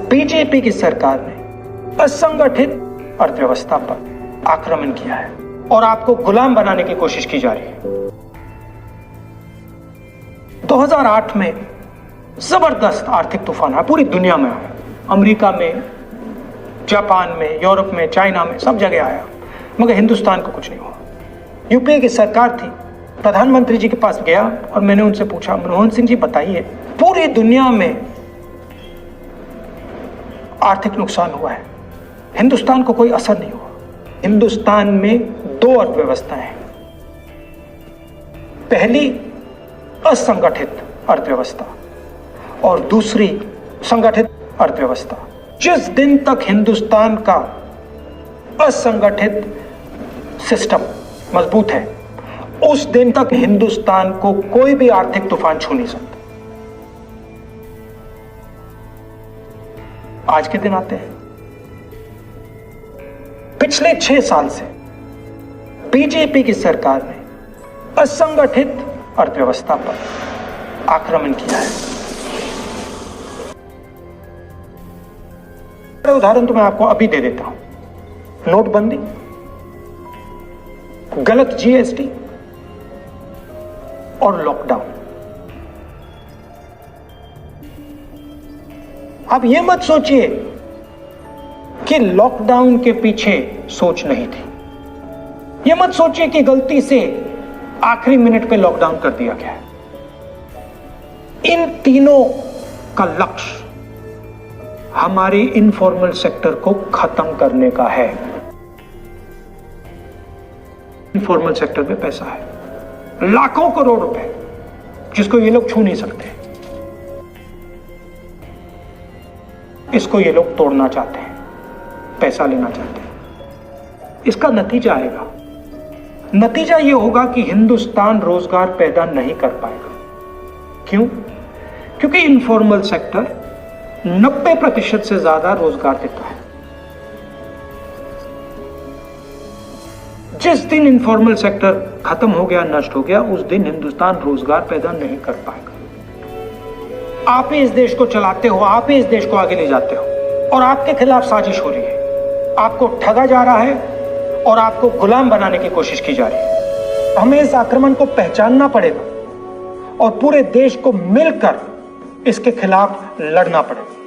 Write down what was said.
BJP की सरकार ने असंगठित अर्थव्यवस्था पर आक्रमण किया है और आपको गुलाम बनाने की कोशिश की जा रही है। 2008 में जबरदस्त आर्थिक तूफान आया, पूरी दुनिया में आया, अमेरिका में, जापान में, यूरोप में, चाइना में, सब जगह आया, मगर हिंदुस्तान को कुछ नहीं हुआ। यूपीए की सरकार थी, प्रधानमंत्री जी के पास गया और मैंने उनसे पूछा, मनमोहन सिंह जी बताइए, पूरी दुनिया में आर्थिक नुकसान हुआ है, हिंदुस्तान को कोई असर नहीं हुआ। हिंदुस्तान में दो अर्थव्यवस्थाएं हैं, पहली असंगठित अर्थव्यवस्था और दूसरी संगठित अर्थव्यवस्था। जिस दिन तक हिंदुस्तान का असंगठित सिस्टम मजबूत है, उस दिन तक हिंदुस्तान को कोई भी आर्थिक तूफान छू नहीं सकता। आज के दिन आते हैं, पिछले 6 साल से बीजेपी की सरकार ने असंगठित अर्थव्यवस्था पर आक्रमण किया है। उदाहरण तो मैं आपको अभी दे देता हूं। नोटबंदी, गलत जीएसटी और लॉकडाउन। आप यह मत सोचिए कि लॉकडाउन के पीछे सोच नहीं थी। यह मत सोचिए कि गलती से आखिरी मिनट पे लॉकडाउन कर दिया गया है। इन तीनों का लक्ष्य हमारे इनफॉर्मल सेक्टर को खत्म करने का है। इनफॉर्मल सेक्टर में पैसा है, लाखों करोड़ रुपए, जिसको ये लोग छू नहीं सकते। इसको ये लोग तोड़ना चाहते हैं, पैसा लेना चाहते हैं। इसका नतीजा आएगा। नतीजा ये होगा कि हिंदुस्तान रोजगार पैदा नहीं कर पाएगा। क्यों? क्योंकि इनफॉर्मल सेक्टर 90% से ज्यादा रोजगार देता है। जिस दिन इनफॉर्मल सेक्टर खत्म हो गया, नष्ट हो गया, उस दिन हिंदुस्तान रोजगार पैदा नहीं कर पाएगा। आप ही इस देश को चलाते हो, आप ही इस देश को आगे ले जाते हो और आपके खिलाफ साजिश हो रही है। आपको ठगा जा रहा है और आपको गुलाम बनाने की कोशिश की जा रही है। हमें इस आक्रमण को पहचानना पड़ेगा और पूरे देश को मिलकर इसके खिलाफ लड़ना पड़ेगा।